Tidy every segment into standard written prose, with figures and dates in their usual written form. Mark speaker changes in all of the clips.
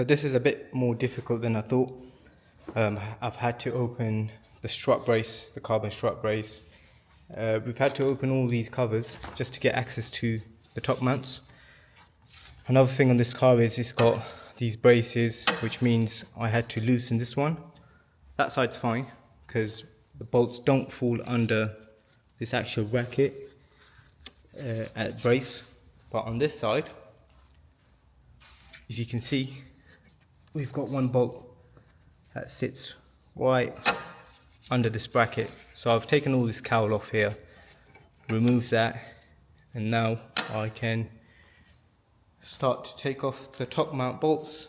Speaker 1: So this is a bit more difficult than I thought. I've had to open the strut brace, the carbon strut brace. We've had to open all these covers just to get access to the top mounts. Another thing on this car is it's got these braces, which means I had to loosen this one. That side's fine because the bolts don't fall under this actual bracket at brace, but on this side, if you can see, we've got one bolt that sits right under this bracket. So I've taken all this cowl off here, removed that, and now I can start to take off the top mount bolts.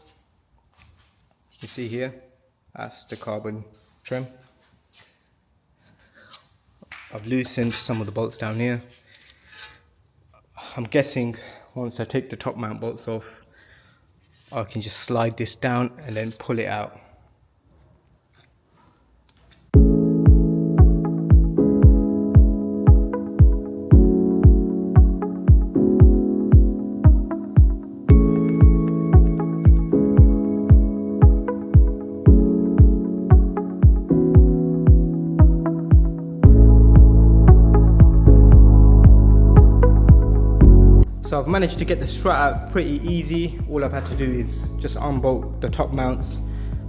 Speaker 1: You can see here, that's the carbon trim. I've loosened some of the bolts down here. I'm guessing once I take the top mount bolts off, I can just slide this down and then pull it out. So I've managed to get the strut out pretty easy. All I've had to do is just unbolt the top mounts.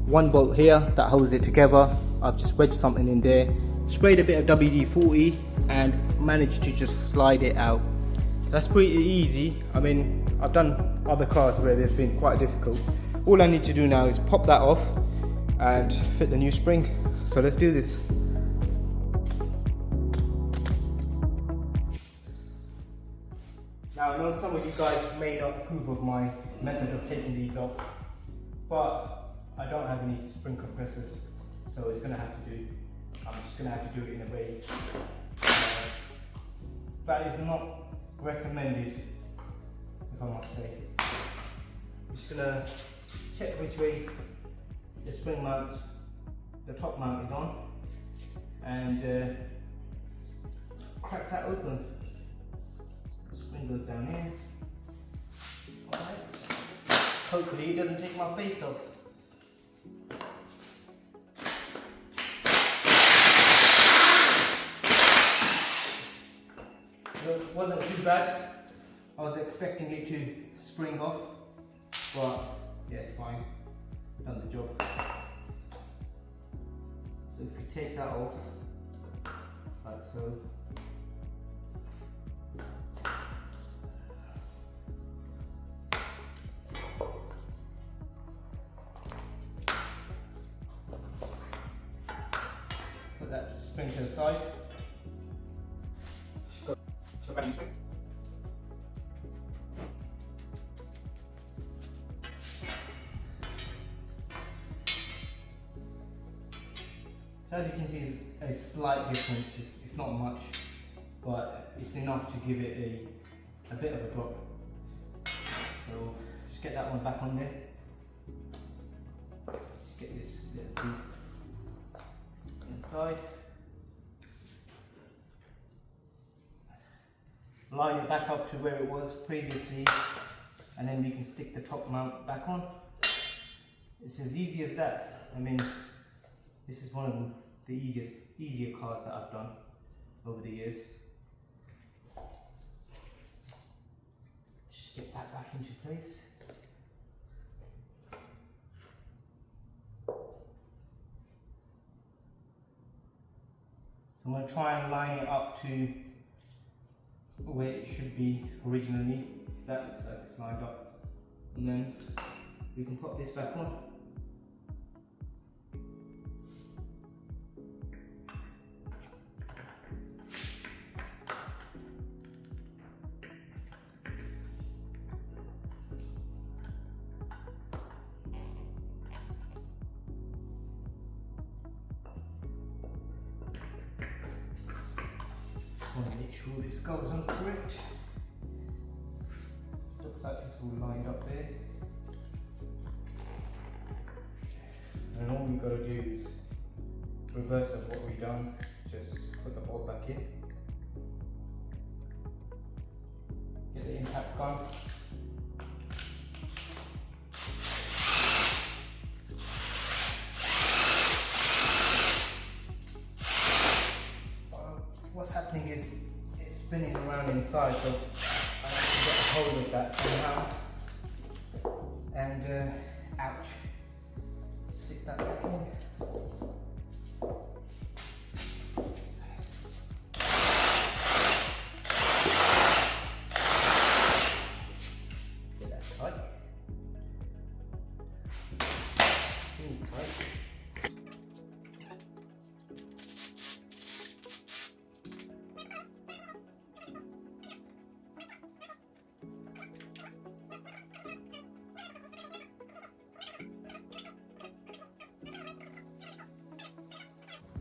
Speaker 1: One bolt here that holds it together. I've just wedged something in there, sprayed a bit of WD-40 and managed to just slide it out. That's pretty easy. I mean, I've done other cars where they've been quite difficult. All I need to do now is pop that off and fit the new spring. So let's do this. Now I know some of you guys may not approve of my method of taking these off, but I don't have any spring compressors, so it's going to have to do. I'm just going to have to do it in a way that is not recommended, if I must say. I'm just going to check which way the spring mounts, the top mount is on, and crack that open. Spring goes down here. Alright. Hopefully it doesn't take my face off. So it wasn't too bad. I was expecting it to spring off, but yeah, it's fine. Done the job. So if we take that off, like so. Put that spring to the side. Go back and spring. So as you can see, there's a slight difference. It's not much, but it's enough to give it a bit of a drop. So just get that one back on there. Just get this little bit inside. Line it back up to where it was previously, and then we can stick the top mount back on. It's as easy as that. I mean, this is one of the easier cars that I've done over the years. Just get that back into place. I'm going to try and line it up to where it should be originally. That looks like it's lined up. And then we can put this back on. I want to make sure this goes on correct. Looks like it's all lined up there. And all we've got to do is reverse of what we've done. Just put the bolt back in. Get the impact gun. spinning around inside, so I have to get a hold of that somehow. And ouch, stick that back in. Yeah, that's tight. Seems tight.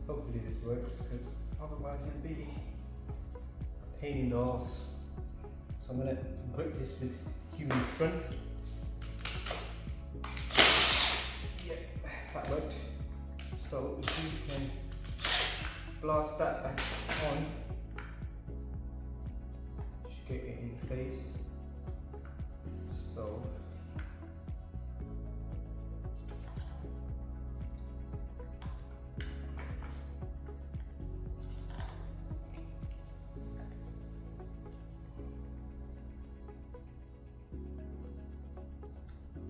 Speaker 1: Hopefully this works, because otherwise it'll be a pain in the arse. So I'm going to grip this with human strength. Yeah, that worked. So if you can blast that back on, should get it in place. So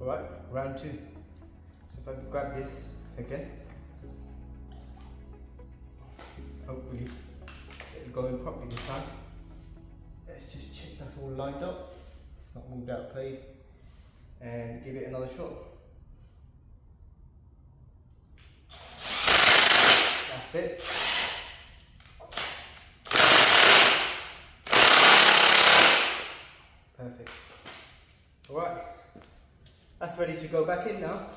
Speaker 1: alright, round 2. So if I can grab this again, hopefully get it going properly this time. Let's just check that's all lined up, it's not moved out of place, and give it another shot. That's it. Perfect. Alright. That's ready to go back in now.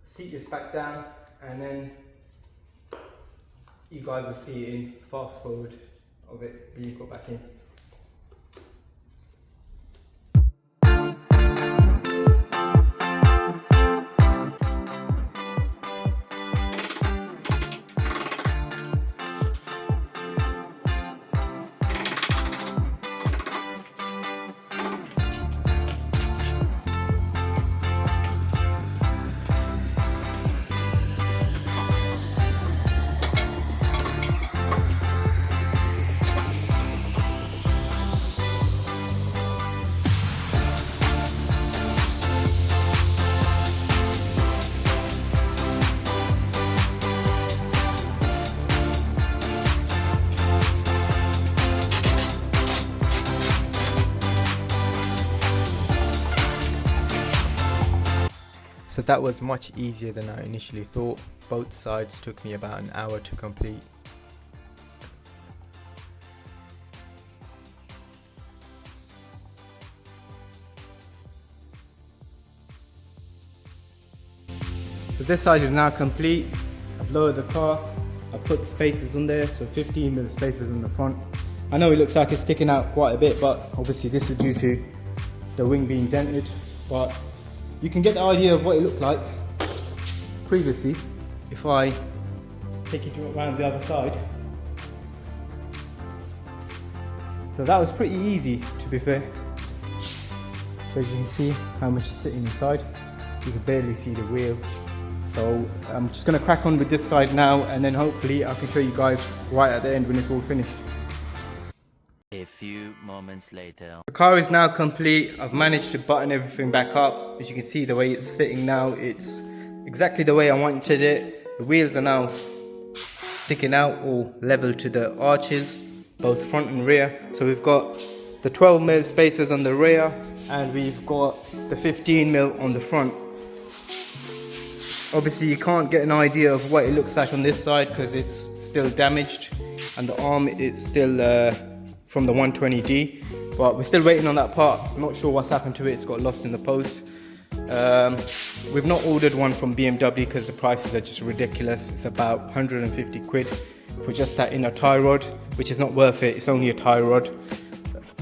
Speaker 1: Seat is back down, and then you guys will see it in fast forward of it being put back in. So that was much easier than I initially thought. Both sides took me about an hour to complete. So this side is now complete. I've lowered the car, I've put spacers on there, so 15mm spacers on the front. I know it looks like it's sticking out quite a bit, but obviously this is due to the wing being dented, but you can get the idea of what it looked like previously if I take it around the other side. So that was pretty easy, to be fair. So as you can see how much is sitting inside. You can barely see the wheel. So I'm just going to crack on with this side now, and then hopefully I can show you guys right at the end when it's all finished.
Speaker 2: A few moments later.
Speaker 1: The car is now complete. I've managed to button everything back up. As you can see the way it's sitting now, it's exactly the way I wanted it. The wheels are now sticking out or level to the arches, both front and rear. So we've got the 12mm spacers on the rear, and we've got the 15mm on the front. Obviously you can't get an idea of what it looks like on this side because it's still damaged, and the arm is still from the 120D, but we're still waiting on that part. I'm not sure what's happened to it, it's got lost in the post. We've not ordered one from BMW because the prices are just ridiculous. It's about 150 quid for just that inner tie rod, which is not worth it. It's only a tie rod.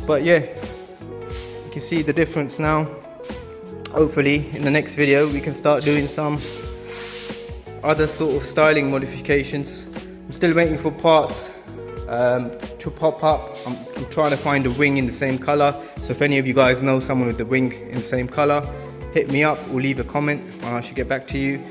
Speaker 1: But yeah, you can see the difference now. Hopefully in the next video we can start doing some other sort of styling modifications. I'm still waiting for parts to pop up. I'm trying to find a wing in the same color, so if any of you guys know someone with the wing in the same color, hit me up or leave a comment and I should get back to you.